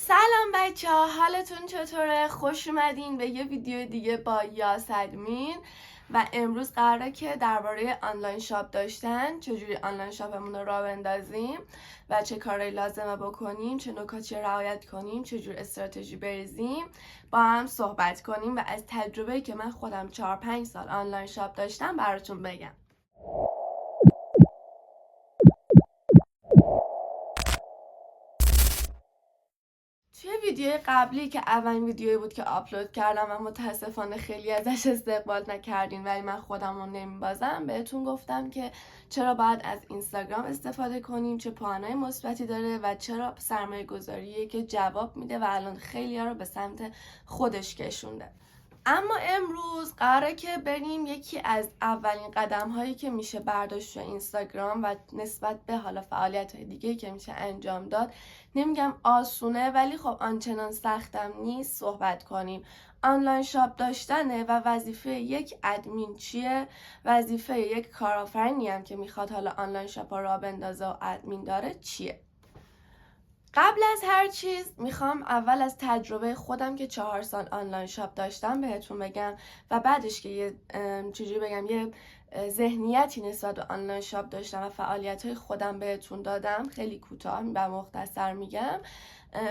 سلام بچه ها، حالتون چطوره؟ خوش اومدین به یه ویدیو دیگه با یاسمین. و امروز قراره که درباره آنلاین شاپ داشتن، چجوری آنلاین شاپمون رو راه بندازیم و چه کارایی لازمه بکنیم، چه نکاتی رعایت کنیم، چجور استراتژی بریزیم با هم صحبت کنیم و از تجربه‌ای که من خودم 4-5 سال آنلاین شاپ داشتم براتون بگم. توی ویدیو قبلی که اولین ویدیویی بود که آپلود کردم و متاسفانه خیلی ازش استقبال نکردین ولی من خودم رو نمیبازم، بهتون گفتم که چرا باید از اینستاگرام استفاده کنیم، چه پوانای مثبتی داره و چرا سرمایه گذاریه که جواب میده و الان خیلی ها رو به سمت خودش کشونده. اما امروز قراره که بریم یکی از اولین قدم هایی که میشه برداشت توی اینستاگرام و نسبت به حالا فعالیت های دیگه که میشه انجام داد، نمیگم آسونه ولی خب آنچنان سختم نیست، صحبت کنیم. آنلاین شاپ داشتنه و وظیفه یک ادمین چیه، وظیفه یک کارآفرینی هم که میخواد حالا آنلاین شاپ راه بندازه و ادمین داره چیه. قبل از هر چیز میخوام اول از تجربه خودم که 4 سال آنلاین شاپ داشتم بهتون بگم و بعدش که یه ذهنیتی نسبت به آنلاین شاپ داشتم و فعالیت‌های خودم بهتون دادم. خیلی کوتاه و مختصر میگم.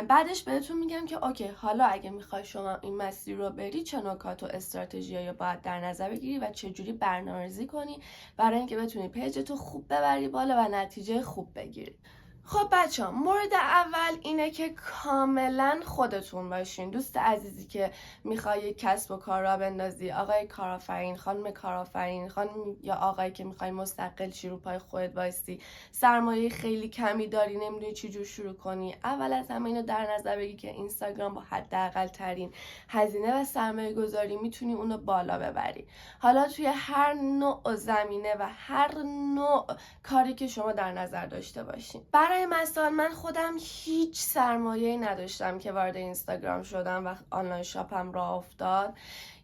بعدش بهتون میگم که اوکی، حالا اگه میخوای شما این مسیر رو بری، چه نکات و استراتژیایی باید در نظر بگیری و چجوری برنامه‌ریزی کنی برای اینکه بتونی پیجتو خوب ببری بالا و نتیجه خوب بگیری. خب بچه ها، مورد اول اینه که کاملا خودتون باشین. دوست عزیزی که میخوای یک کسب و کار را بندازی، آقای کارآفرین، خانم کارآفرین، خانم یا آقایی که میخوای مستقل شی، رو پای خودت وایسی، سرمایه خیلی کمی داری، نمیدونی چی جور شروع کنی، اول از همه اینو در نظر بگی که اینستاگرام با حداقل ترین هزینه و سرمایه گذاری میتونی اونو بالا ببری. حالا توی هر نوع زمینه و هر نوع کاری که شما در نظر داشته باشین. برای مثال من خودم هیچ سرمایه‌ای نداشتم که وارد اینستاگرام شدم و آنلاین شاپم راه افتاد.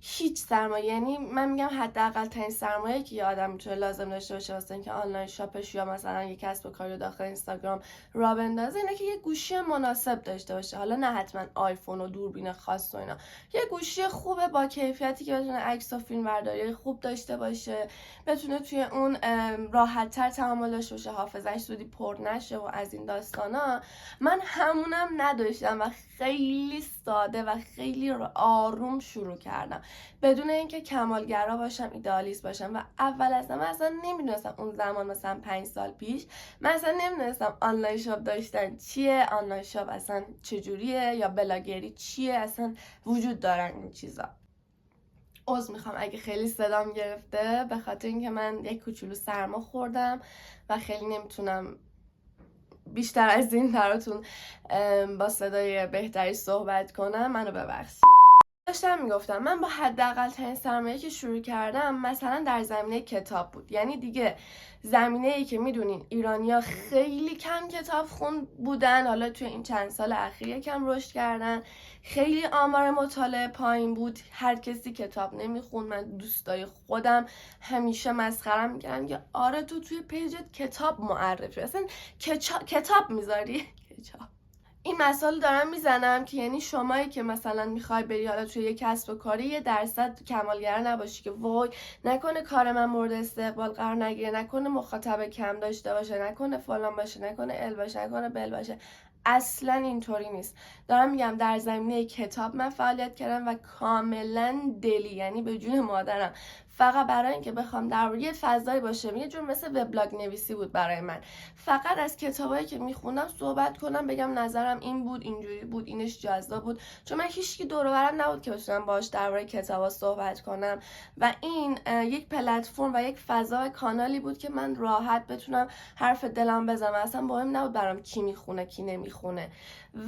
هیچ سرمایه، یعنی من میگم حداقل ترین سرمایه‌ای که یه آدم میتونه لازم داشته باشه واسه اینکه آنلاین شاپش یا مثلا یک کسب و کاری داخل اینستاگرام راه بندازه، اینه که یه گوشی مناسب داشته باشه. حالا نه حتما آیفون و دوربین خاص و اینا، یه گوشی خوبه با کیفیتی که بتونه عکس و فیلم برداری خوب داشته باشه، بتونه توی اون راحت تر تعامل داشته باشه، حافظه‌اش زودی پر نشه و از این داستانا. من همونم نداشتم و خیلی ساده و خیلی آروم شروع کردم بدون اینکه کمالگرا باشم، ایدئالیست باشم. و اول از همه اصلا نمیدونستم اون زمان، مثلا 5 سال پیش، من اصلا نمیدونستم آنلاین شاپ داشتن چیه، آنلاین شاپ اصلا چجوریه، یا بلاگری چیه، اصلا وجود دارن این چیزا. عذر میخوام اگه خیلی صدام گرفته، به خاطر اینکه من یک کوچولو سرما خوردم و خیلی نمیتونم بیشتر از این براتون با صدای بهتری صحبت کنم، منو ببخشید. داشتم میگفتم من با حداقل ترین سرمایه‌ای که شروع کردم مثلا در زمینه کتاب بود. یعنی دیگه زمینه‌ای که میدونین ایرانیا خیلی کم کتاب خون بودن، حالا توی این چند سال اخیر یکم رشد کردن، خیلی آمار مطالعه پایین بود، هر کسی کتاب نمیخوند. من دوستای خودم همیشه مسخرم میکردن که آره تو توی پیجت کتاب معرفی، اصلا کتاب میذاری کتاب. این مثال دارم میزنم که یعنی شمایی که مثلا میخوای بری حالا توی یه کسب و کاری، یه درصد کمالگر نباشی که وای نکنه کار من مورد استقبال قرار نگیره، نکنه مخاطب کم داشته باشه، نکنه فلان باشه، نکنه ال باشه، نکنه بل باشه. اصلا اینطوری نیست. دارم میگم در زمینه کتاب من فعالیت کردم و کاملا دلی، یعنی به جون مادرم، فقط برای اینکه بخوام در یه فضایی باشه، یه جور مثل وبلاگ نویسی بود برای من. فقط از کتابایی که میخوندم صحبت کنم، بگم نظرم این بود، اینجوری بود، اینش جذاب بود، چون من هیچکی دور و برم نبود که بتونم باهاش درباره کتابا صحبت کنم. و این یک پلتفرم و یک فضا و کانالی بود که من راحت بتونم حرف دلم بزنم. اصلا مهم نبود برام کی میخونه کی نمیخونه.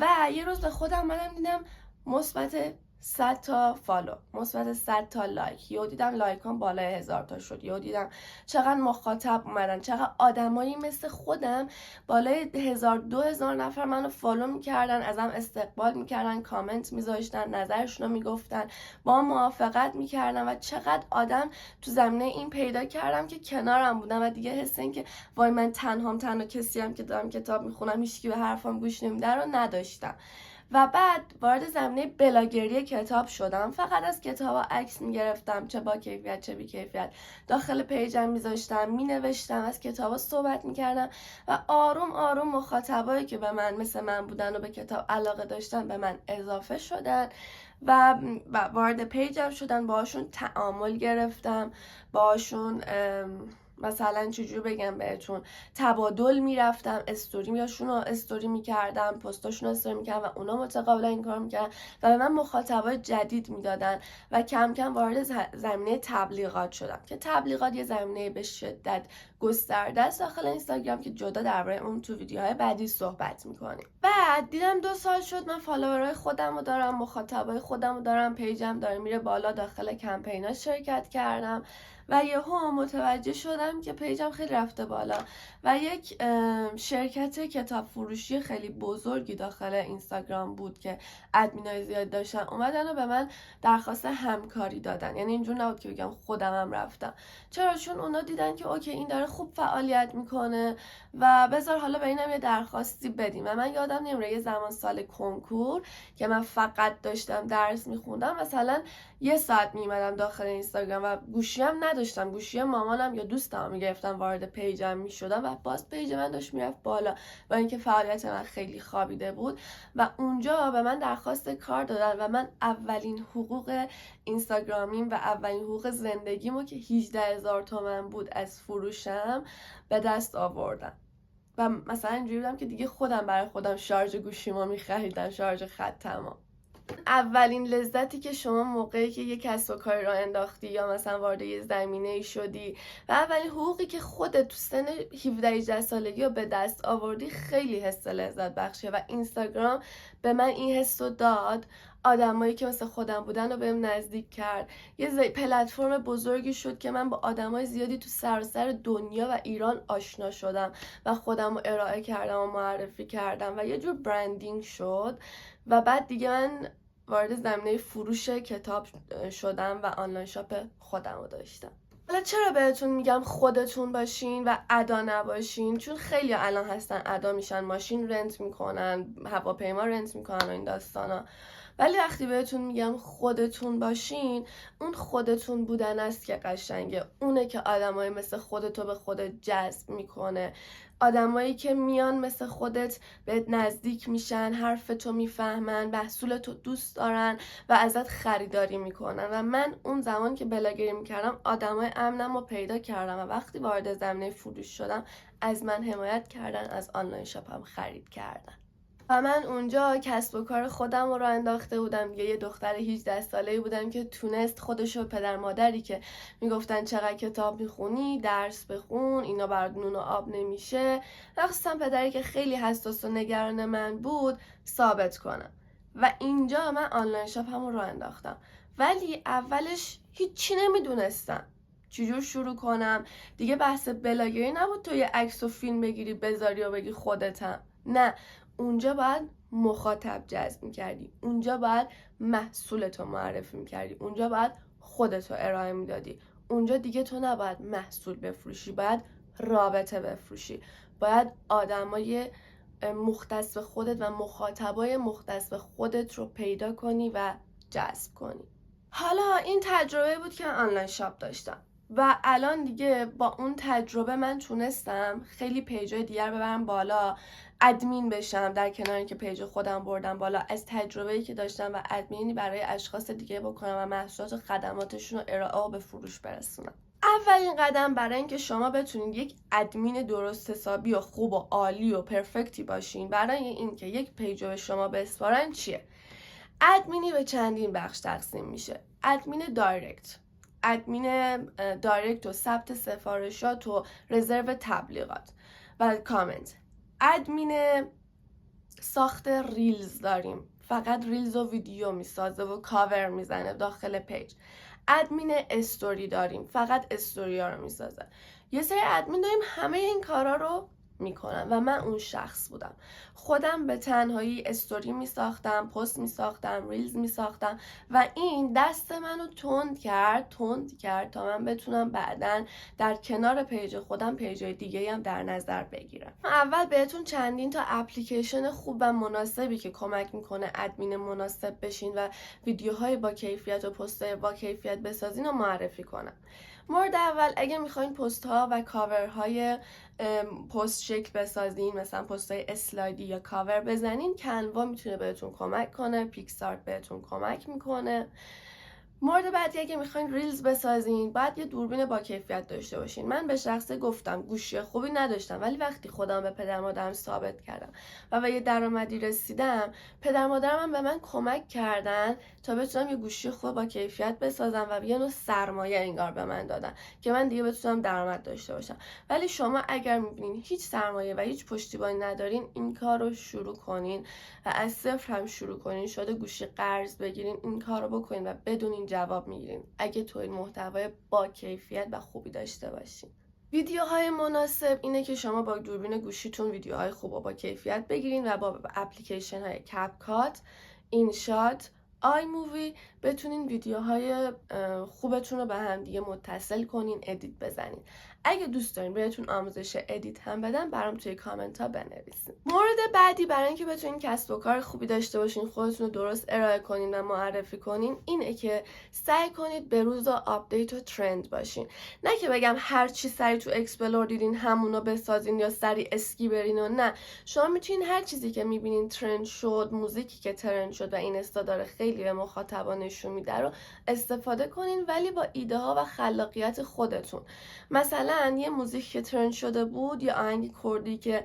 و یه روز به خودم اومدم دیدم مثبت 100 تا فالو، مثبت 100 تا لایک، یهو دیدم لایکام بالای 1000 تا شد، یهو دیدم چقدر مخاطب اومدن، چقدر آدمایی مثل خودم بالای 1000-2000 نفر منو فالو میکردن، ازم استقبال میکردن، کامنت میذاشتن، نظرشون رو میگفتن، با موافقت میکردن. و چقدر آدم تو زمینه این پیدا کردم که کنارم بودن و دیگه حس این که وای من تنها کسی هم که دارم کتاب میخونم، هیچکی به حرفم گوش نمیده رو نداشتم. و بعد وارد زمینه بلاگری کتاب شدم. فقط از کتابا عکس میگرفتم، چه با کیفیت چه بی کیفیت، داخل پیجم میذاشتم، مینوشتم، از کتابا صحبت میکردم و آروم آروم مخاطبایی که به من مثل من بودن و به کتاب علاقه داشتن به من اضافه شدن و وارد پیجم شدن. باهاشون تعامل گرفتم، باهاشون مثلا چجور بگم بهتون، تبادل میرفتم، استوریشون رو استوری میکردم، پستاشون رو استوری میکردم و اونا متقابلا این کار میکردن و به من مخاطبای جدید میدادن و کم کم وارد زمینه تبلیغات شدم که تبلیغات یه زمینه به شدت گسترده است داخل اینستاگرام که جدا درباره اون تو ویدیوهای بعدی صحبت میکنیم. بعد دیدم 2 سال شد من فالوورای خودم رو دارم، مخاطبای خودم رو دارم، پیجم داره میره بالا، داخل کمپینا شرکت کردم و یهو متوجه شدم که پیجم خیلی رفته بالا و یک شرکت کتاب فروشی خیلی بزرگی داخل اینستاگرام بود که ادمینای زیاد داشتن، اومدن و به من درخواست همکاری دادن. یعنی اینجور نبود که بگم خودمم رفتم، چرا؟ چون اونا دیدن که اوکی این داره خوب فعالیت میکنه و بذار حالا به اینم یه درخواستی بدیم. و من یادم نمیره یه زمان سال کنکور که من فقط داشتم درس میخوندم، مثلا 1 ساعت میمدم داخل اینستاگرام و گوشی هم نداشتم، گوشی مامانم یا دوستم میگرفتم، وارد پیجم میشدم و باز پیج من داشت میرفت بالا و اینکه فعالیت من خیلی خوابیده بود و اونجا به من درخواست کار دادن و من اولین حقوق اینستاگرامیم و اولین حقوق زندگیمو که 18,000 تومان بود از فروشم به دست آوردم. و مثلا اینجوری بودم که دیگه خودم برای خودم شارژ گوشیمو میخریدم، شارژ خطمو. اولین لذتی که شما موقعی که یک کسب و کاری را انداختی یا مثلا وارد یه زمینه‌ای شدی و اولین حقوقی که خودت تو سن 17-18 سالگی رو به دست آوردی خیلی حس لذت بخشه و اینستاگرام به من این حس رو داد. آدمایی که مثل خودم بودن رو بهم نزدیک کرد، یه پلتفرم بزرگی شد که من با آدمای زیادی تو سراسر دنیا و ایران آشنا شدم و خودم رو ارائه کردم و معرفی کردم و یه جور برندینگ شد. و بعد دیگه من وارد زمینه فروش کتاب شدم و آنلاین شاپ خودم رو داشتم. حالا چرا بهتون میگم خودتون باشین و ادا نباشین؟ چون خیلی الان هستن ادا میشن، ماشین رنت میکنن، هواپیما رنت میکنن و این داستانا، ولی وقتی بهتون میگم خودتون باشین، اون خودتون بودن است که قشنگه. اونه که آدمای مثل خودتو به خودت جذب میکنه، آدمایی که میان مثل خودت بهت نزدیک میشن، حرفتو میفهمن، محصولتو دوست دارن و ازت خریداری میکنن. و من اون زمان که بلاگری میکردم آدمای امنم رو پیدا کردم و وقتی وارد زمینه فروش شدم از من حمایت کردن، از آنلاین شاپم خرید کردن. و من اونجا کسب و کار خودم رو انداخته بودم دیگه. یه دختر 18 ساله‌ای بودم که تونست خودشو، پدر مادری که میگفتن چقدر کتاب میخونی، درس بخون، اینا برات نون و آب نمیشه، مخصوصا پدری که خیلی حساس و نگران من بود، ثابت کنم. و اینجا من آنلاین شاپم رو انداختم، ولی اولش هیچی نمیدونستم چجور شروع کنم. دیگه بحث بلاگری نبود تو یه عکس و فیلم بگیری بذاری و بگی خودتم، نه، اونجا باید مخاطب جذب میکردی، اونجا باید محصولتو معرفی میکردی، اونجا باید خودتو ارائه میدادی. اونجا دیگه تو نباید محصول بفروشی، باید رابطه بفروشی، باید آدمای مختص به خودت و مخاطبای مختص به خودت رو پیدا کنی و جذب کنی. حالا این تجربه بود که آنلاین شاپ داشتم و الان دیگه با اون تجربه من تونستم خیلی پیجای دیگر ببرم بالا، ادمین بشم، در کنار اینکه پیج خودم بردم بالا، از تجربه‌ای که داشتم و ادمینی برای اشخاص دیگه بکنم و محصولات و خدماتشون رو ارائه و به فروش برسونم. اولین قدم برای اینکه شما بتونید یک ادمین درست حسابی و خوب و عالی و پرفکتی باشین، برای اینکه یک پیج رو به شما بسپارن چیه؟ ادمینی به چندین بخش تقسیم میشه. ادمین دایرکت، ادمین دایرکت و ثبت سفارشات و رزرو تبلیغات و کامنت. ادمین ساخت ریلز داریم، فقط ریلز و ویدیو میسازه و کاور میزنه داخل پیج. ادمین استوری داریم، فقط استوری ها رو میسازه. یه سری ادمین داریم همه این کارا رو میکنم و من اون شخص بودم. خودم به تنهایی استوری میساختم، پست میساختم، ریلز میساختم و این دست منو تند کرد تا من بتونم بعداً در کنار پیج خودم پیجای دیگه هم در نظر بگیرم. اول بهتون چندین تا اپلیکیشن خوب و مناسبی که کمک میکنه ادمین مناسب بشین و ویدیوهای با کیفیت و پست‌های با کیفیت بسازین و معرفی کنم. مورد اول، اگه میخواین پست ها و کاورهای پست شکل بسازین، مثلا پست های اسلایدی یا کاور بزنین، کنوا میتونه بهتون کمک کنه، پیکسارت بهتون کمک میکنه. مورد بعدی، اگه میخواین ریلز بسازین باید یه دوربین با کیفیت داشته باشین. من به شخصه گفتم گوشی خوبی نداشتم، ولی وقتی خودم به پدر مادرم ثابت کردم و به یه درآمدی رسیدم، پدر مادرم هم به من کمک کردن تا بتونم یه گوشی خوب با کیفیت بسازم و یه نوع سرمایه انگار به من دادن که من دیگه بتونم درآمد داشته باشم. ولی شما اگر میبینین هیچ سرمایه و هیچ پشتیبانی ندارین، این کار رو شروع کنین و از صفر هم شروع کنین. شده گوشی قرض بگیرین، این کار رو بکنین و بدونین جواب میگیرین اگه تولید محتوای با کیفیت و خوبی داشته باشین. ویدیوهای مناسب اینه که شما با دوربین گوشیتون ویدیوهای خوب و با کیفیت بگیرین و با اپلیکیشن های کپکات، اینشات، آی مووی بتونین ویدیوهای خوبتون رو به هم دیگه متصل کنین، ادیت بزنین. اگه دوست دارین بهتون آموزش ادیت هم بدم، برام توی کامنت ها بنویسین. مورد بعدی برای اینکه بتونین کسب و کار خوبی داشته باشین، خودتون رو درست ارائه کنین و معرفی کنین، اینه که سعی کنید به روز و آپدیت و ترند باشین. نه که بگم هر چی سری تو اکسپلور دیدین همونو بسازین یا سری اسکی برین، و نه، شما میتونین هر چیزی که میبینین ترند شد، موزیکی که ترند شد و این استا داره خیلی به مخاطبا نشون میده رو استفاده کنین، ولی با ایده ها و خلاقیت خودتون. مثلا یه موزیک که ترند شده بود یا آهنگ کردی که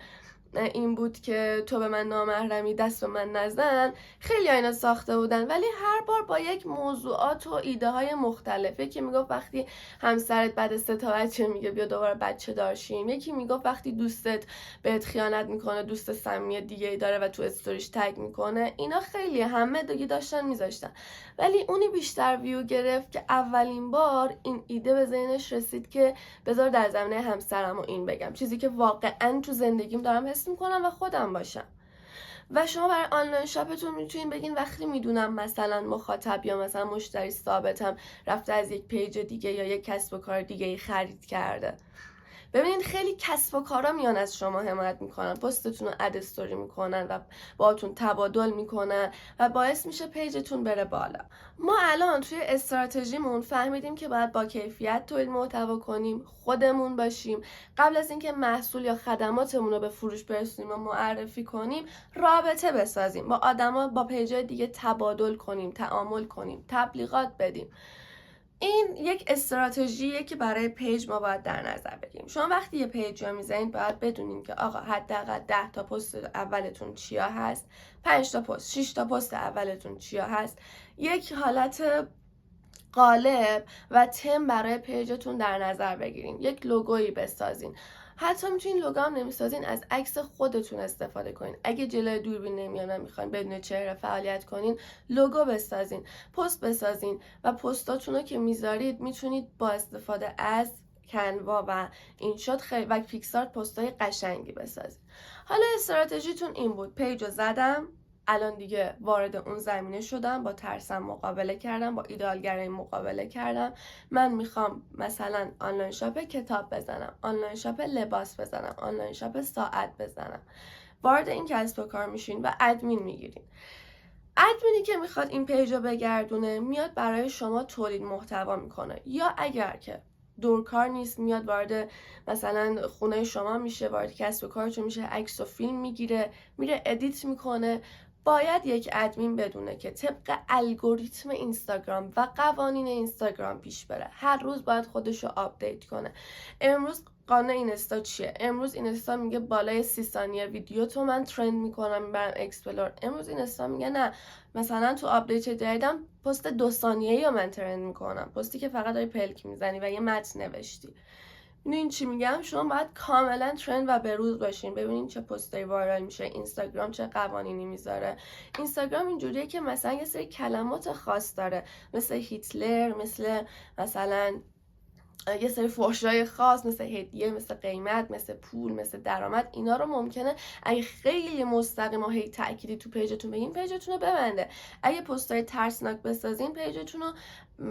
این بود که تو به من نامحرمی دست به من نزن، خیلی اینا ساخته بودن، ولی هر بار با یک موضوعات و ایده های مختلفه. که میگفت وقتی همسرت بعد 3 تا بچه میگه بیا دوباره بچه دارشیم، یکی میگفت وقتی دوستت بهت خیانت میکنه، دوست صمیمی دیگه ای داره و تو استوریش تگ میکنه. اینا خیلی همه دیگه داشتن میذاشتن، ولی اونی بیشتر ویو گرفت که اولین بار این ایده به ذهنش رسید که بذار در زمینه همسرم و این بگم، چیزی که واقعا تو زندگیم دارم حس میکنم و خودم باشم. و شما برای آنلاین شاپتون میتونین بگین وقتی میدونم مثلا مخاطب یا مثلا مشتری ثابتم رفته از یک پیج دیگه یا یک کسب و کار دیگه خرید کرده. ببینید خیلی کسب و کارا میان از شما حمایت میکنن، پستتون رو اد استوری میکنن و باهاتون تبادل میکنن و باعث میشه پیجتون بره بالا. ما الان توی استراتژیمون فهمیدیم که باید با کیفیت تولید محتوا کنیم، خودمون باشیم، قبل از اینکه محصول یا خدماتمون رو به فروش برسونیم و معرفی کنیم، رابطه بسازیم با آدما، با پیجای دیگه تبادل کنیم، تعامل کنیم، تبلیغات بدیم. این یک استراتژیه که برای پیج ما باید در نظر بگیریم. شما وقتی یه پیج رو میزنید باید بدونین که آقا حداقل 10 تا پست اولتون چیا هست، 5 تا پست، 6 تا پست اولتون چیا هست، یک حالت قالب و تم برای پیجتون در نظر بگیرین، یک لوگویی بسازین. حتی میتونین لوگو هم نمیسازین، از عکس خودتون استفاده کنین. اگه جلوی دوربین نمیان میخواین بدون چهره فعالیت کنین، لوگو بسازین، پست بسازین و پستاتون رو که میذارید میتونید با استفاده از کنوا و اینشات خیلی و پیکسارت پستای قشنگی بسازید. حالا استراتژیتون این بود، پیج رو زدم، الان دیگه وارد اون زمینه شدم، با ترسم مقابله کردم، با ایدئالگرایی مقابله کردم. من میخوام مثلا آنلاین شاپ کتاب بزنم، آنلاین شاپ لباس بزنم، آنلاین شاپ ساعت بزنم. وارد این کسب و کار میشین و ادمین میگیرین. ادمینی که میخواد این پیج رو بگردونه میاد برای شما تولید محتوا میکنه، یا اگر که دورکار نیست میاد وارد مثلا خونه شما میشه، وارد کسب و کارتون میشه، عکس و فیلم میگیره، میره ادیت میکنه. باید یک ادمین بدونه که طبق الگوریتم اینستاگرام و قوانین اینستاگرام پیش بره. هر روز باید خودشو آپدیت کنه. امروز قانون اینستا چیه؟ امروز اینستا میگه بالای 30 ثانیه ویدیو تو من ترند میکنم میبرم اکسپلور. امروز اینستا میگه نه، مثلا تو آپدیت جدیدم پست 2 ثانیه‌ای رو من ترند میکنم، پستی که فقط داری پلک میزنی و یه متن نوشتی. میدونین چی میگم؟ شما باید کاملا ترند و به روز باشین، ببینین چه پستایی وایرال میشه، اینستاگرام چه قوانینی میذاره. اینستاگرام اینجوریه که مثلا یه سری کلمات خاص داره، مثل هیتلر، مثل مثلا یه سری فحش‌های خاص مثل هدیه، مثل قیمت، مثل پول، مثل درآمد، اینا رو ممکنه اگه خیلی مستقیم و هی تأکیدی تو پیجتون بگین پیجتون رو ببنده. اگه پست‌های ترسناک بسازین پیجتون رو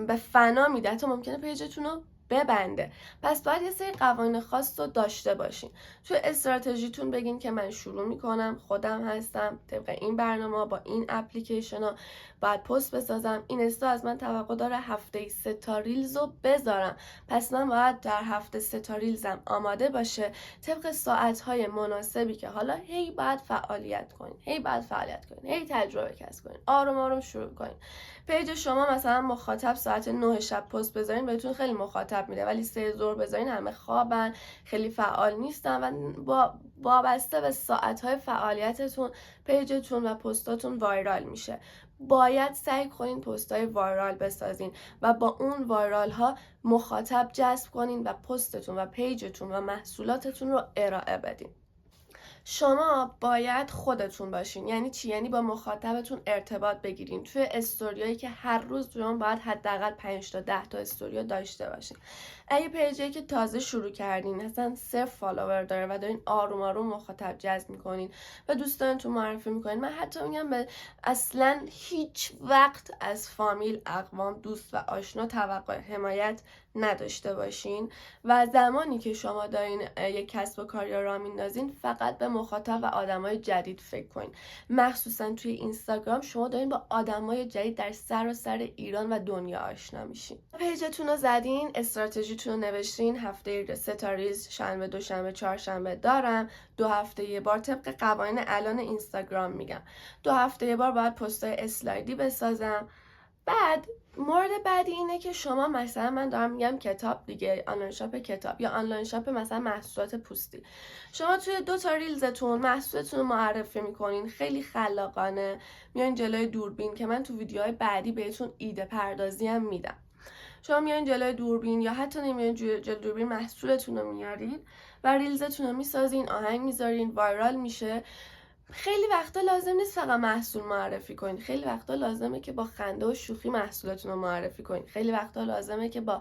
به فنا میده، حتی ممکنه پیجتون رو ببنده. پس باید یه سری قوانین خاص رو داشته باشین. توی استراتژیتون بگین که من شروع میکنم، خودم هستم، طبق این برنامه با این اپلیکیشن ها باید پست بسازم. این استا از من توقع داره هفته 3 تا ریلز رو بذارم، پس من باید در هفته 3 تا ریلزم آماده باشه طبق ساعتهای مناسبی که حالا هی باید فعالیت کنین، هی تجربه کسب کنین، آروم آروم شروع کنین. پیج شما مثلا مخاطب ساعت 9 شب پست بذارین بهتون خیلی مخاطب میده، ولی 3 ظهر بذارین همه خوابن، خیلی فعال نیستن و وابسته به ساعتهای فعالیتتون پیجتون و پستاتون وایرال میشه. باید سعی کنین پستای وایرال بسازین و با اون وایرال ها مخاطب جذب کنین و پستتون و پیجتون و محصولاتتون رو ارائه بدین. شما باید خودتون باشین. یعنی چی؟ یعنی با مخاطبتون ارتباط بگیرین. توی استوریایی که هر روز شما باید حداقل 5 تا 10 تا استوری داشته باشین. اگه پیجی که تازه شروع کردین مثلا 0 فالوور داره و دارین آروم آروم مخاطب جذب میکنین و دوستانتون معرفی میکنین، من حتی میگم به اصلا هیچ وقت از فامیل، اقوام، دوست و آشنا توقع حمایت نداشته باشین و زمانی که شما دارین یک کسب و کاری راه میندازین فقط به مخاطب و آدمای جدید فکر کنین. مخصوصا توی اینستاگرام شما دارین با آدمای جدید در سراسر ایران و دنیا آشنا میشین. پیجتون رو زدین، استراتژیتون رو نوشتین، هفته 3 تا ریلز شنبه، دوشنبه، چهارشنبه دارم، 2 هفته یه بار طبق قوانین الان اینستاگرام میگم 2 هفته یه بار باید پستای اسلایدی بسازم. بعد مورد بعدی اینه که شما مثلا من دارم میگم کتاب دیگه، آنلاین شاپ کتاب یا آنلاین شاپ مثلا محصولات پوستی، شما توی 2 تا ریلزتون محصولتون رو معرفی میکنین، خیلی خلاقانه میان جلوی دوربین که من تو ویدیوهای بعدی بهتون ایده پردازی هم میدم. شما میان جلوی دوربین یا حتی نمیان جلوی دوربین محصولتون رو میارین و ریلزتون رو میسازین، آهنگ میذارین، وایرال میشه. خیلی وقتا لازم نیست فقط محصول معرفی کنین، خیلی وقتا لازمه که با خنده و شوخی محصولتون رو معرفی کنین، خیلی وقتا لازمه که با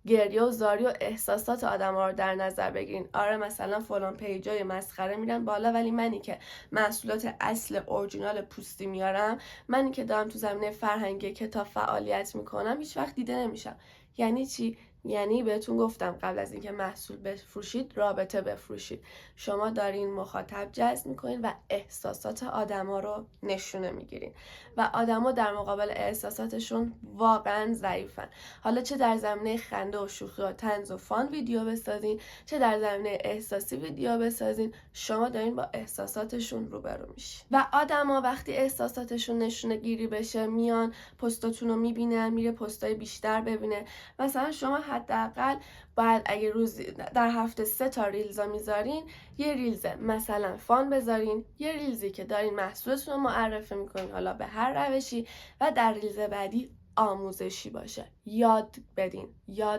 گریه و زاری و احساسات آدم‌ها رو در نظر بگیرین. آره مثلا فلان پیجای مسخره میرن بالا، ولی منی که محصولات اصل اورجینال پوستی میارم، منی که دارم تو زمینه فرهنگی کتاب فعالیت میکنم، هیچ وقت دیده نمیشم. یعنی چی؟ یعنی بهتون گفتم قبل از اینکه محصول بفروشید رابطه بفروشید. شما دارین مخاطب جذب میکنین و احساسات آدما رو نشونه میگیرین و آدما در مقابل احساساتشون واقعا ضعیفن. حالا چه در زمینه خنده و شوخی و طنز و فان ویدیو بسازین، چه در زمینه احساسی ویدیو بسازین، شما دارین با احساساتشون روبرو میشین و آدما وقتی احساساتشون نشونه گیری بشه میان پستاتون رو میبینن، میره پستای بیشتر ببینه. مثلا شما حداقل باید اگه روز در هفته 3 تا ریلزا میذارین، یه ریلز مثلا فان بذارین، یه ریلزی که دارین محصولتون رو معرفی میکنین حالا به هر روشی، و در ریلز بعدی آموزشی باشه. یاد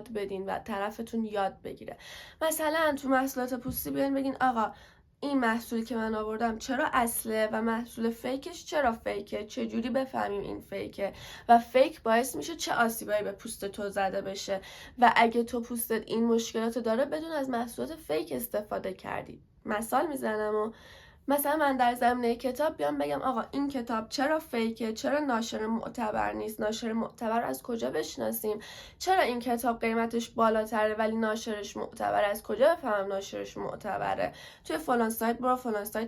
بدین و طرفتون یاد بگیره. مثلا تو محصولات پوستی بیاین بگین آقا این محصولی که من آوردم چرا اصله و محصول فیکش چرا فیکه، چجوری بفهمیم این فیکه و فیک باعث میشه چه آسیبایی به پوست تو زده بشه و اگه تو پوستت این مشکلات داره بدون از محصولات فیک استفاده کردی. مثال میزنم و مثلا من در زمینه کتاب بیام بگم آقا این کتاب چرا فیکه، چرا ناشر معتبر نیست، ناشر معتبر از کجا بشناسیم، چرا این کتاب قیمتش بالاتره ولی ناشرش معتبر، از کجا بفهمم ناشرش معتبره، توی فلان سایت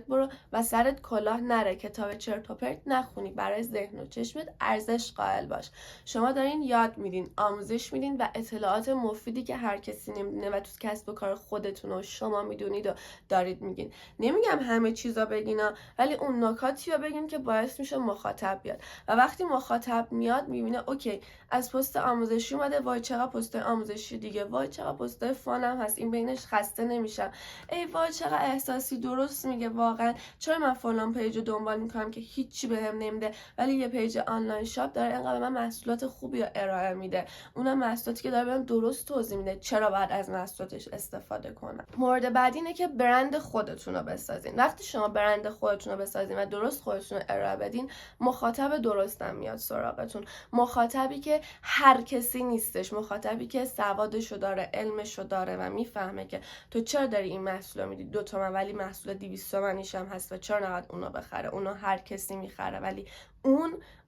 برو و سرت کلاه نره، کتاب چرت و پرت نخونی، برای ذهن و چشمت ارزش قائل باش. شما دارین یاد میدین، آموزش میدین و اطلاعات مفیدی که هر کسی نمیدونه و تو کسب و کار خودتون و شما میدونید و دارید میگین. نمیگم همه چیزا بگینا، ولی اون نکاتی رو بگین که باعث میشه مخاطب بیاد و وقتی مخاطب میاد میبینه اوکی از پست آموزشی اومده، وای چقدر پست آموزشی دیگه، وای چقدر پست فانم هست، این بینش خسته نمیشم، ای وای چقدر احساسی درست میگه، واقعا چرا من فلان پیج رو دنبال میکنم که هیچی بهم نمیده ولی یه پیج آنلاین شاپ داره اینقدر من محصولات خوبی رو ارائه میده، اونم محصولاتی که داره بهم درست توضیح میده، چرا باید از محصولاتش استفاده کنم. مورد بعدی اینه که برند خودتون رو بسازین. وقتی شما شما برند خودتون رو بسازین و درست خودتون رو ارائه بدین، مخاطب درستم میاد سراغتون. مخاطبی که هر کسی نیستش، مخاطبی که سوادشو داره، علمشو داره و میفهمه که تو چرا داری این محصول رو میدی 2 تومن ولی محصول 200 تومنیش هم هست و چرا نباید اونو بخره. اونو هر کسی میخره ولی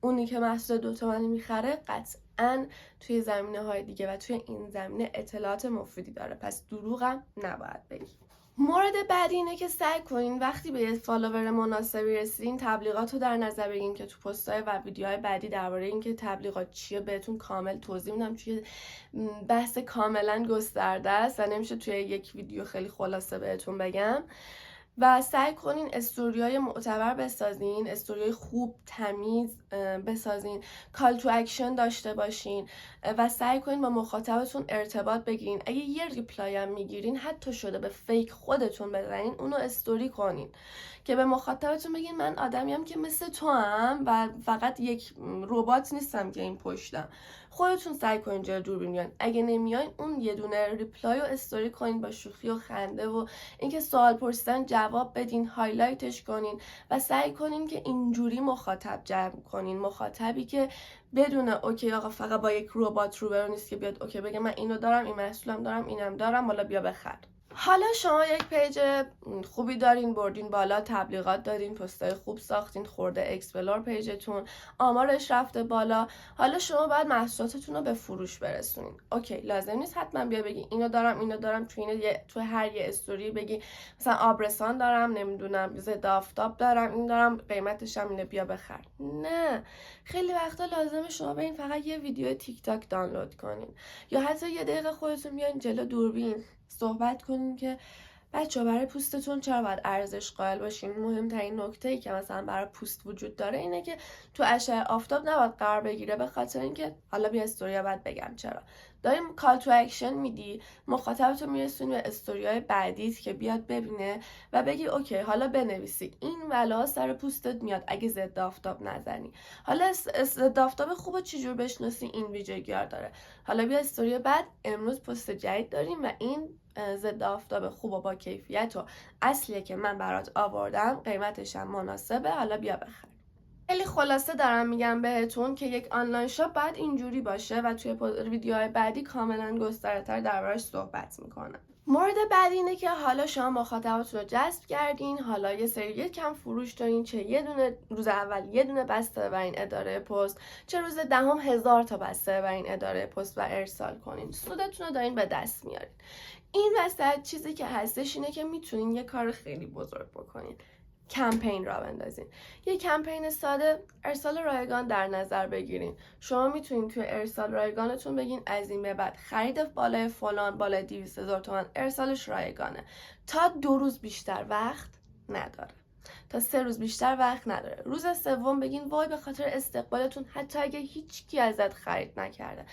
اونی که محصول 2 تومنی میخره قطعاً توی زمینه‌های دیگه و توی این زمینه اطلاعات مفیدی داره، پس دروغم نباید بگی. مورد بعدی اینه که سعی کنین وقتی به یه فالوور مناسبی رسیدین تبلیغات رو در نظر بگیرین که تو پست‌های و ویدیوهای بعدی درباره اینکه تبلیغات چیه بهتون کامل توضیح میدم، چون بحث کاملا گسترده است و نمیشه توی یک ویدیو خیلی خلاصه بهتون بگم. و سعی کنین استوریای معتبر بسازین، استوریای خوب تمیز بسازین، کال تو اکشن داشته باشین و سعی کنین با مخاطبتون ارتباط بگیرین. اگه یه ریپلای هم میگیرین حتی شده به فیک خودتون بزنین، اونو استوری کنین که به مخاطبتون بگین من آدمیم که مثل تو هم و فقط یک ربات نیستم که این پشتم. خودتون سعی کنین جلوی دوربین بیاین. اگه نمیاین اون یه دونه ریپلای رو استوری کنین با شوخی و خنده و اینکه سوال پرسیدن جواب بدین، هایلایتش کنین و سعی کنین که اینجوری مخاطب جلب کنین. مخاطبی که بدونه اوکی آقا فقط با یک ربات روبرو نیست که بیاد اوکی بگه من اینو دارم، این محصولم دارم، اینم دارم، حالا بیا بخر. حالا شما یک پیج خوبی دارین، بردین بالا، تبلیغات دارین، پستای خوب ساختین، خورده اکسپلور پیجتون، آمارش رفته بالا. حالا شما باید محصولاتتون رو به فروش برسونین. اوکی، لازم نیست حتما بیا بگی اینو دارم تو هر یه استوری بگی مثلا آبرسان دارم، نمیدونم ضد آفتاب دارم، این دارم، قیمتش هم اینه، بیا بخر. نه، خیلی وقتا لازمه شما برین فقط یه ویدیو تیک تاک دانلود کنین یا حتی یه دقیقه خودتون بیاین جلو دوربین صحبت کنین که بچه‌ها برای پوستتون چرا باید ارزش قائل باشین. مهمترین نکته‌ای که مثلا برای پوست وجود داره اینه که تو اشعه آفتاب نباید قرار بگیره، به خاطر اینکه حالا بیا استوریا باید بگم چرا. داریم کال تو اکشن میدی، مخاطبتو میرسونی به استوریای بعدیت که بیاد ببینه و بگی اوکی حالا بنویسی این بلا سر پوستت میاد اگه ضد آفتاب نزنی. حالا ضد آفتاب خوبو چجور بشناسی؟ این ویژگی‌ها داره. حالا بیا استوری بعد، امروز پست جدید داریم و این ضد آفتاب خوب و با کیفیت و اصلیه که من برات آوردم، قیمتش هم مناسبه، حالا بیا بخر. خیلی خلاصه دارم میگم بهتون که یک آنلاین شاپ باید اینجوری باشه و توی ویدیوهای بعدی کاملا گسترده‌تر دربارش صحبت میکنم. مورد بعدی اینه که حالا شما مخاطباتون رو جذب کردین، حالا یه سری کم فروش دارین، چه یه دونه روز اول یه دونه بسته ببرین اداره پست، چه روز دهم 1000 تا بسته ببرین اداره پست و ارسال کنین، سودتون رو دارین به دست میارین. این وسط چیزی که هستش اینه که میتونین یه کار خیلی بزرگ بکنین، کمپین را بندازین. یه کمپین ساده، ارسال رایگان در نظر بگیرین. شما میتونین توی ارسال رایگانتون بگین از این به بعد خرید بالای فلان، بالای 200,000 تومان ارسالش رایگانه، تا 2 روز بیشتر وقت نداره، تا 3 روز بیشتر وقت نداره. روز سوم بگین وای به خاطر استقبالتون حتی اگه هیچ کی ازت خرید نکرده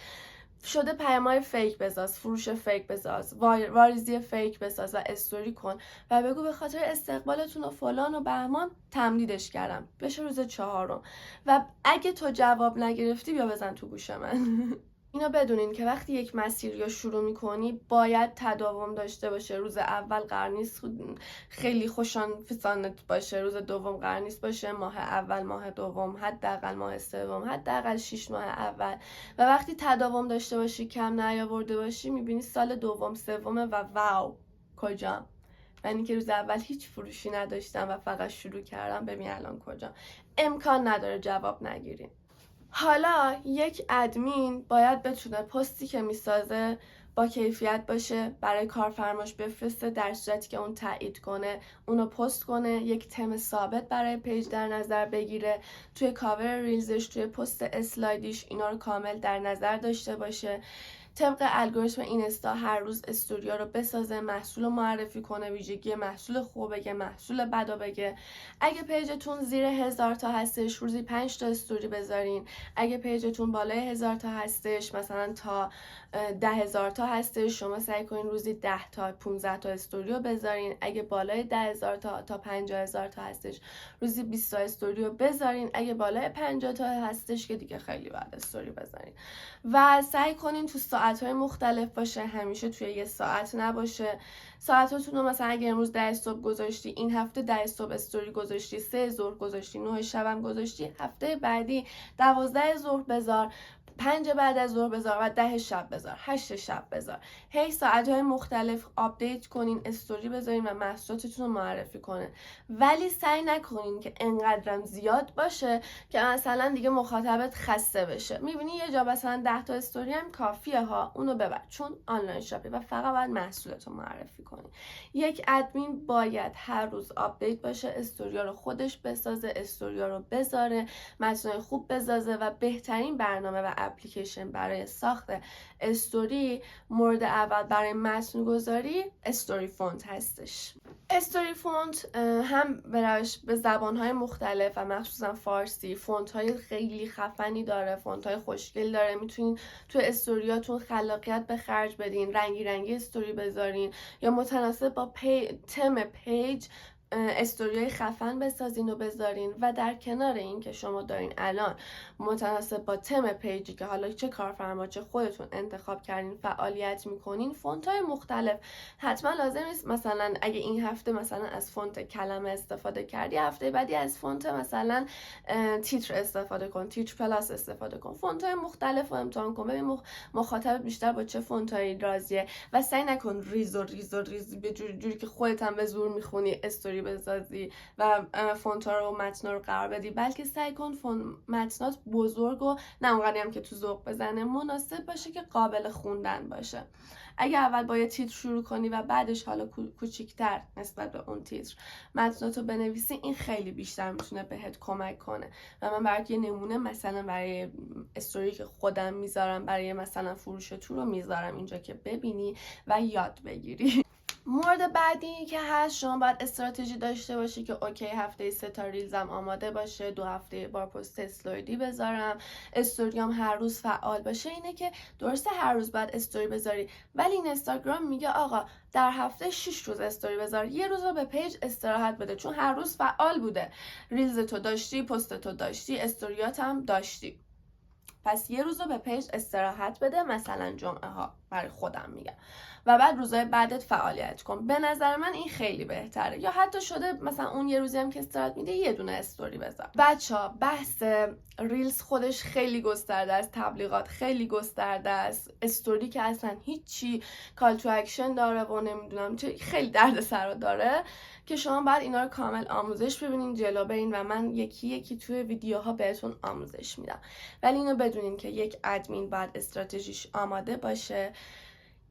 شده پیام‌های فیک بساز، فروش فیک بساز، واریزی فیک بساز و استوری کن و بگو به خاطر استقبالتون و فلان و بهمان تمدیدش کردم، بشه روز 4 و اگه تو جواب نگرفتی بیا بزن تو گوش من. اینو بدونین که وقتی یک مسیر رو شروع میکنی باید تداوم داشته باشه. روز اول قرار نیست خیلی خوشان فسانت باشه، روز دوم قرار نیست باشه، ماه اول، ماه دوم، حداقل ماه سوم، حداقل 6 ماه اول. و وقتی تداوم داشته باشی، کم نیاورده باشی، میبینی سال دوم سومه و واو کجام؟ من اینکه روز اول هیچ فروشی نداشتم و فقط شروع کردم، ببین الان کجام. امکان نداره جواب نگیرین. حالا یک ادمین باید بتونه پستی که میسازه با کیفیت باشه، برای کارفرماش بفرسته، در صورتی که اون تایید کنه اونو پست کنه، یک تم ثابت برای پیج در نظر بگیره، توی کاور ریلزش، توی پست اسلایدیش اینا رو کامل در نظر داشته باشه، طبق الگوریتم اینستا هر روز استوریا رو بسازه، محصول رو معرفی کنه، ویژگی محصول خوب بگه، محصول بد بگه. اگه پیجتون زیر 1000 تا هستش روزی 5 تا استوری بذارین. اگه پیجتون بالای 1000 تا هستش مثلا تا 10,000 تا هستش، شما سعی کنین روزی 10 تا 15 تا استوری رو بذارین. اگه بالای 10,000 تا 50,000 تا هستش روزی 20 تا استوری رو بذارین. اگه بالای 50 تا هستش که دیگه خیلی باید استوری بذارین و سعی کنین تو ساعت‌های مختلف باشه، همیشه توی یه ساعت نباشه. ساعتاتون رو مثلا اگه امروز 10 صبح گذاشتی، این هفته 10 صبح استوری گذاشتی، 3 ظهر گذاشتی، 9 شبم گذاشتی، هفته بعدی 12 ظهر بذار، 5 بعد از ظهر بذار و 10 شب بذار، 8 شب بذار. هی ساعت‌های مختلف آپدیت کنین، استوری بذارین و محصولاتتون رو معرفی کنین. ولی سعی نکنین که انقدرم زیاد باشه که مثلا دیگه مخاطبت خسته بشه. میبینی یه جا مثلا 10 تا استوری هم کافیه ها، اونو ببر، چون آنلاین شاپی و فقط باید محصولتو معرفی کنی. یک ادمین باید هر روز آپدیت باشه، استوریا رو خودش بسازه، استوریا رو بذاره، متنای خوب بسازه و بهترین برنامه و اپلیکیشن برای ساخت استوری مورد اول برای متن گذاری استوری فونت هستش. استوری فونت هم به زبان‌های مختلف و مخصوصا فارسی فونت‌های خیلی خفنی داره، فونت‌های خوشگل داره. میتونین تو استوریاتون خلاقیت به خرج بدین، رنگی رنگی استوری بذارین یا متناسب با تم پیج استوریای خفن بسازین و بذارین. و در کنار این که شما دارین الان متناسب با تم پیجی که حالا چه کارفرما چه خودتون انتخاب کردین فعالیت میکنین، فونت‌های مختلف حتما لازم نیست مثلا اگه این هفته مثلا از فونت کلمه استفاده کردی، هفته بعدی از فونت مثلا تیتر استفاده کن، تیتر پلاس استفاده کن. فونت‌های مختلف رو امتحان کن، ببین مخاطب بیشتر با چه فونت‌هایی راضیه و سعی نکن ریز و ریز و ریز به جوری که خودت هم به زور میخونی استوری بسازی و فونت‌ها رو و متن‌ها رو قرار بدی، بلکه سعی کن متنات بزرگ و نه اونقدی هم که تو ذوق بزنه، مناسب باشه که قابل خوندن باشه. اگه اول با یه تیتر شروع کنی و بعدش حالا کوچیک‌تر نسبت به اون تیتر متناتو بنویسی، این خیلی بیشتر میتونه بهت کمک کنه. و من برات یه نمونه مثلا برای استوری که خودم میذارم برای مثلا فروش تو رو میذارم اینجا که ببینی و یاد بگیری. مورد بعدی که هست، شما باید استراتژی داشته باشی که اوکی هفته 3 تا ریلزم آماده باشه، 2 هفته بار پست اسلایدی بذارم، استوریام هر روز فعال باشه. اینه که درسته هر روز باید استوری بذاری، ولی این اینستاگرام میگه آقا در هفته 6 روز استوری بذار، یه روز رو به پیج استراحت بده، چون هر روز فعال بوده، ریلز تو داشتی، پست تو داشتی، استوریات هم داشتی، پس یه روز رو به پیج استراحت بده، مثلا جمعه ها برای خودم میگم، و بعد روزهای بعدت فعالیت کن. به نظر من این خیلی بهتره. یا حتی شده مثلا اون یه روزی هم که استراحت میده یه دونه استوری بذار. بچه‌ها بحث ریلز خودش خیلی گسترده است، تبلیغات خیلی گسترده است، استوری که اصلا هیچی کال تو اکشن داره و نمیدونم چه، خیلی دردسر داره که شما بعد اینا رو کامل آموزش ببینین، جلو برین و من یکی یکی توی ویدیوها بهتون آموزش میدم. ولی اینو بدونین که یک ادمین باید استراتژیش آماده باشه.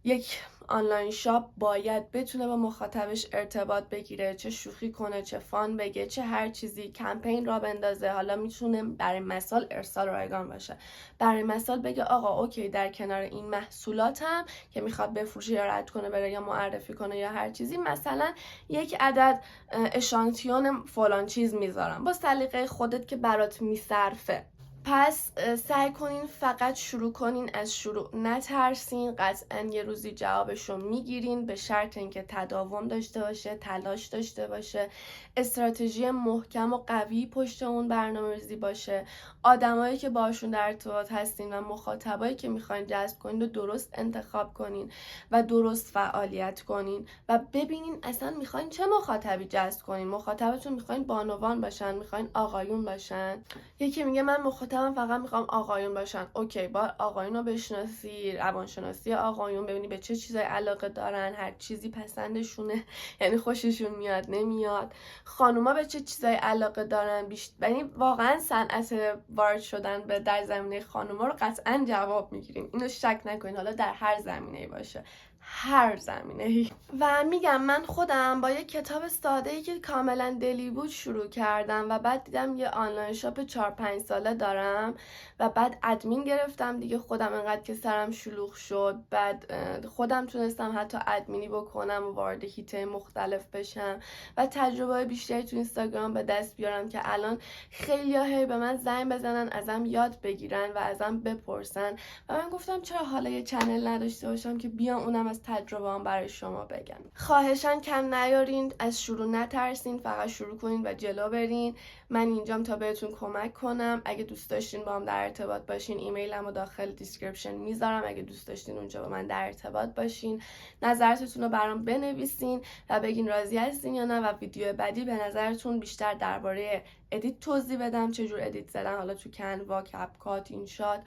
یک آنلاین شاپ باید بتونه با مخاطبش ارتباط بگیره، چه شوخی کنه، چه فان بگه، چه هر چیزی، کمپین را بندازه. حالا میتونه برای مثال ارسال رایگان باشه، برای مثال بگه آقا اوکی در کنار این محصولاتم که میخواد بفروشه یا رد کنه بره یا معرفی کنه یا هر چیزی، مثلا یک عدد اشانتیون فلان چیز میذارم با سلیقه خودت که برات میصرفه. پس سعی کنین فقط شروع کنین، از شروع نترسین، قطعا یه روزی جوابشو میگیرین، به شرط اینکه تداوم داشته باشه، تلاش داشته باشه، استراتژی محکم و قوی پشت اون برنامه‌ریزی باشه، آدمایی که باشون در ارتباط هستین و مخاطبایی که میخواین جذب کنین رو درست انتخاب کنین و درست فعالیت کنین و ببینین اصلا میخواین چه مخاطبی جذب کنین. مخاطبتون میخواین بانوان باشن، میخواین آقایون باشن؟ یکی میگه من مخاطبم فقط میخوام آقایون باشن. اوکی، با آقایون رو بشناسی، روانشناسی آقایون، ببینی به چه چیزای علاقه دارن، هر چیزی پسندشونه، یعنی خوششون میاد نمیاد. خانوما به چه چیزای علاقه دارن یعنی واقعا صنعت وارد شدن به در زمینه خانوما رو قطعا جواب میگیریم، اینو شک نکنین، حالا در هر زمینه‌ای باشه، هر زمینه‌ای. و میگم من خودم با یه کتاب ساده‌ای که کاملا دلی بود شروع کردم و بعد دیدم یه آنلاین شاپ 4-5 ساله دارم و بعد ادمین گرفتم دیگه. خودم انقدر که سرم شلوغ شد، بعد خودم تونستم حتی ادمینی بکنم و وارد هیته مختلف بشم و تجربه بیشتری تو اینستاگرام به دست بیارم که الان خیلی‌ها هی به من زنگ بزنن، ازم یاد بگیرن و ازم بپرسن و من گفتم چرا حالا یه چنل نداشته باشم که بیام اونم از تجربه‌ام برای شما بگم. خواهشاً کم نیارین، از شروع نترسین، فقط شروع کنین و جلو برین. من اینجام تا بهتون کمک کنم. اگه دوست داشتین با هم در ارتباط باشین، ایمیلمو داخل دیسکریپشن میذارم. اگه دوست داشتین اونجا با من در ارتباط باشین، نظراتتون رو برام بنویسین و بگین راضی هستین یا نه، و ویدیو بعدی به نظرتون بیشتر درباره ادیت توضیح بدم، چجور ادیت زدن، حالا تو کنوا، کپکات، اینشات،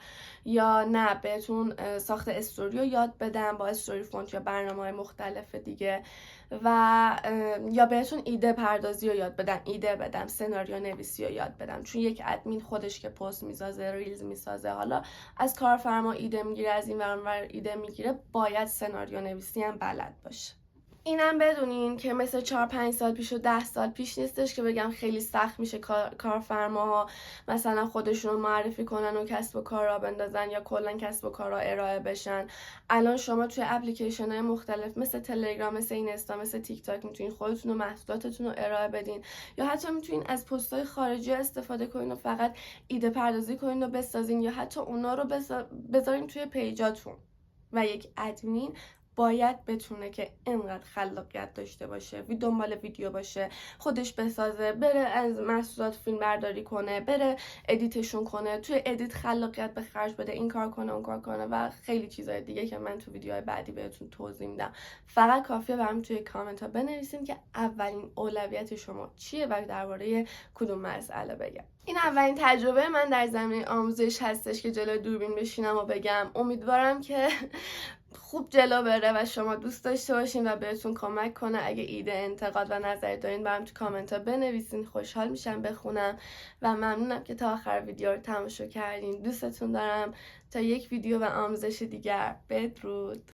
یا نه بهتون ساخت استوریو یاد بدم با استوری فونت یا برنامه‌های مختلف دیگه، و یا بهتون ایده پردازی رو یاد بدم، ایده بدم، سناریو نویسی رو یاد بدم. چون یک ادمین خودش که پست میسازه، ریلز میسازه، حالا از کارفرما ایده میگیره، از این ور اونور ایده میگیره، باید سناریو نویسی هم بلد باشه. اینم بدونین که مثل 4-5 سال پیش و 10 سال پیش نیستش که بگم خیلی سخت میشه کارفرماها مثلا خودشون رو معرفی کنن و کسب و کار را بندازن یا کلا کسب و کار را ارائه بشن. الان شما توی اپلیکیشن های مختلف مثل تلگرام، مثل اینستا، مثل تیک تاک میتونین خودتون و محصولاتتون رو ارائه بدین، یا حتی میتونین از پست‌های خارجی استفاده کنین و فقط ایده پردازی کنین و بسازین، یا حتی اونا رو بذارین توی پیجاتون. و یک ادمین باید بتونه که اینقدر خلاقیت داشته باشه، دنبال ویدیو باشه، خودش بسازه، بره از محصولات فیلم برداری کنه، بره ادیتشون کنه، توی ادیت خلاقیت به خرج بده، این کار کنه، اون کار کنه و خیلی چیزای دیگه که من تو ویدیوهای بعدی بهتون توضیح میدم. فقط کافیه برام توی کامنت ها بنویسین که اولین اولویت شما چیه و درباره کدوم مسئله بگم. این اولین تجربه من در زمینه آموزش هستش که جلوی دوربین بشینم و بگم. امیدوارم که خوب جلو بره و شما دوست داشته باشین و بهتون کمک کنه. اگه ایده، انتقاد و نظری دارین برام تو کامنت ها بنویسین، خوشحال میشم بخونم و ممنونم که تا آخر ویدیو رو تماشا کردین. دوستتون دارم. تا یک ویدیو و آموزش دیگر، بدرود.